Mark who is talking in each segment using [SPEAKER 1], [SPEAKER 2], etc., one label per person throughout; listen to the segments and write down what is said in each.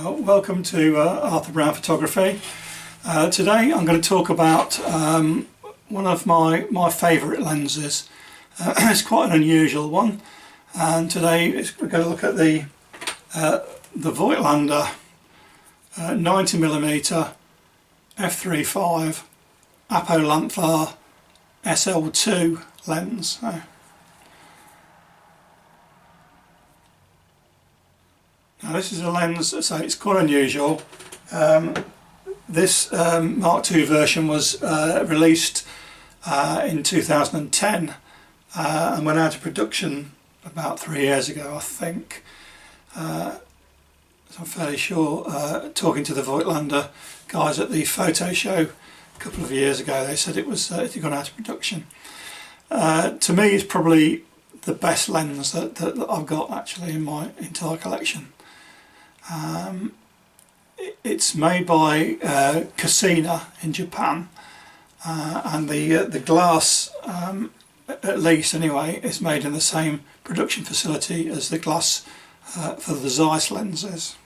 [SPEAKER 1] Welcome to Arthur Brown Photography. Today I'm going to talk about one of my favourite lenses. It's quite an unusual one, and today we're going to look at the Voigtlander 90mm f3.5 APO-Lanthar SLll lens. Now this is a lens, so it's quite unusual. This Mark II version was released in 2010 and went out of production about 3 years ago, I think. So I'm fairly sure, talking to the Voigtlander guys at the photo show a couple of years ago, they said it had gone out of production. To me, it's probably the best lens that I've got actually in my entire collection. It's made by Casina in Japan, and the glass, at least anyway, is made in the same production facility as the glass for the Zeiss lenses.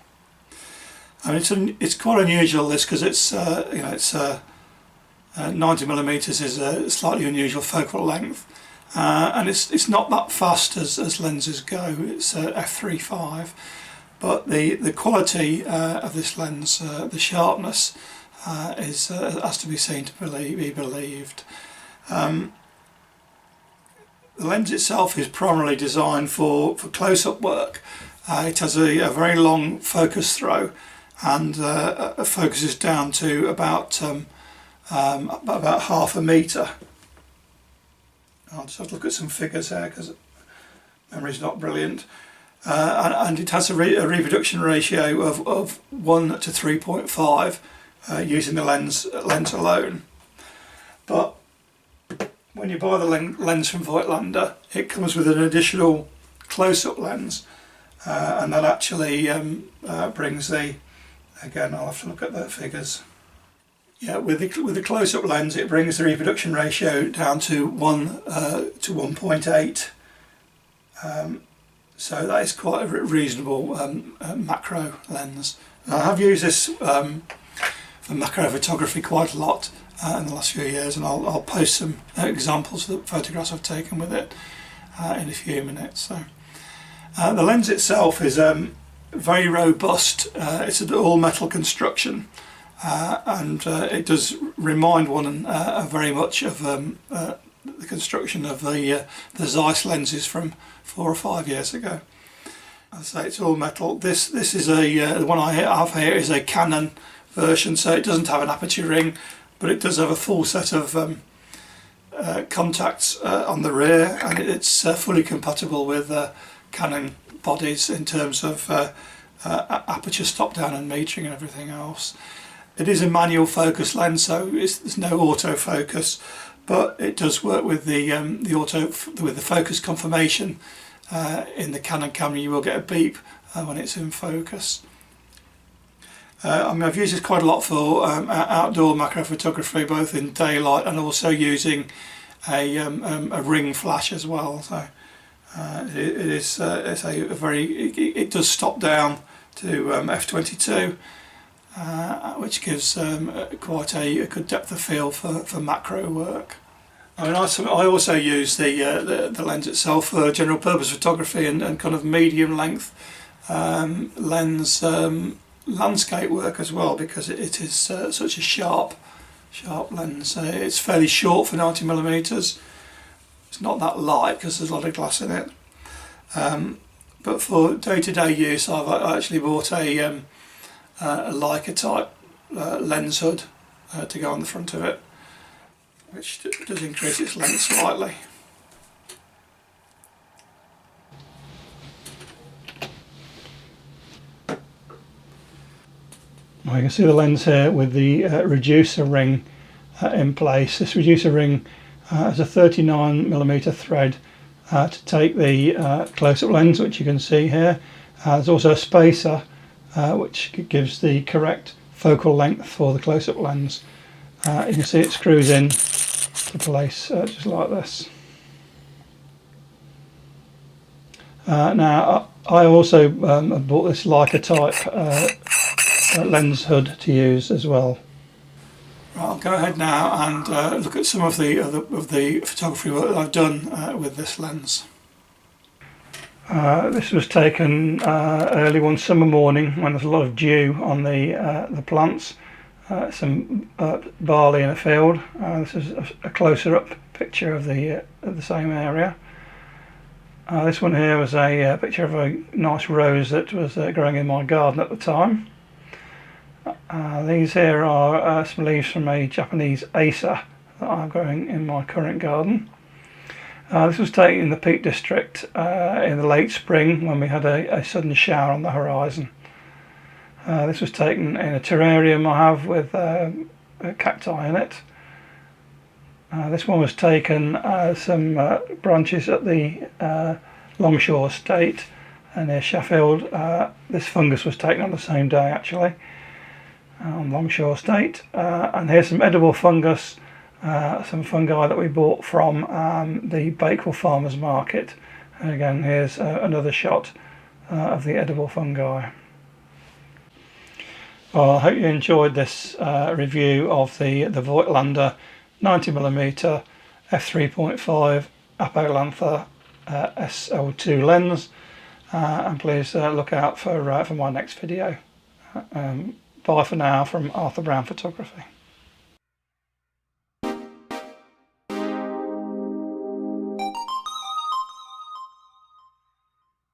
[SPEAKER 1] I mean, it's quite unusual this, because it's 90mm is a slightly unusual focal length, and it's not that fast as lenses go. It's f3.5. But the quality of this lens, the sharpness, has to be seen to be believed. The lens itself is primarily designed for close-up work. It has a very long focus throw, and focuses down to about half a metre. I'll just have to look at some figures here because memory's not brilliant. And it has a reproduction ratio of 1 to 3.5 using the lens alone. But when you buy the lens from Voigtlander, it comes with an additional close-up lens, and that actually brings again I'll have to look at the figures. Yeah, with the close-up lens, it brings the reproduction ratio down to 1 to 1.8. So that is quite a reasonable macro lens. Now, I have used this for macro photography quite a lot in the last few years, and I'll post some examples of the photographs I've taken with it in a few minutes. So the lens itself is very robust. It's an all metal construction, and it does remind one very much of the construction of the Zeiss lenses from 4 or 5 years ago. As I say, it's all metal. This is the one I have here is a Canon version, so it doesn't have an aperture ring, but it does have a full set of contacts on the rear, and it's fully compatible with Canon bodies in terms of aperture stop down and metering and everything else. It is a manual focus lens, so there's no autofocus, but it does work with the focus confirmation. In the Canon camera, you will get a beep when it's in focus. I mean, I've used this quite a lot for outdoor macro photography, both in daylight and also using a ring flash as well. So it does stop down to f22. Which gives quite a good depth of field for macro work. I mean, I also use the lens itself for general purpose photography and kind of medium length lens landscape work as well, because it is such a sharp lens. It's fairly short for 90mm. It's not that light because there's a lot of glass in it. But for day-to-day use, I've actually bought a Leica type lens hood to go on the front of it, which does increase its length slightly. Well, you can see the lens here with the reducer ring in place. This reducer ring has a 39mm thread to take the close-up lens, which you can see here. There's also a spacer which gives the correct focal length for the close-up lens. You can see it screws in to place just like this. Now I also bought this Leica type lens hood to use as well. Right, I'll go ahead now and look at some of the photography work that I've done with this lens. This was taken early one summer morning when there's a lot of dew on the plants, some barley in a field. This is a closer up picture of the same area. This one here was a picture of a nice rose that was growing in my garden at the time. These here are some leaves from a Japanese Acer that I'm growing in my current garden. This was taken in the Peak District in the late spring when we had a sudden shower on the horizon. This was taken in a terrarium I have with cacti in it. This one was taken some branches at the Longshore Estate near Sheffield. This fungus was taken on the same day actually on Longshore Estate. And here's some edible fungus, some fungi that we bought from the Bakewell Farmers Market. And again, here's another shot of the edible fungi. Well, I hope you enjoyed this review of the Voigtlander 90mm f3.5 APO-Lanthar SLll lens, and please look out for my next video. Bye for now from Arthur Brown Photography.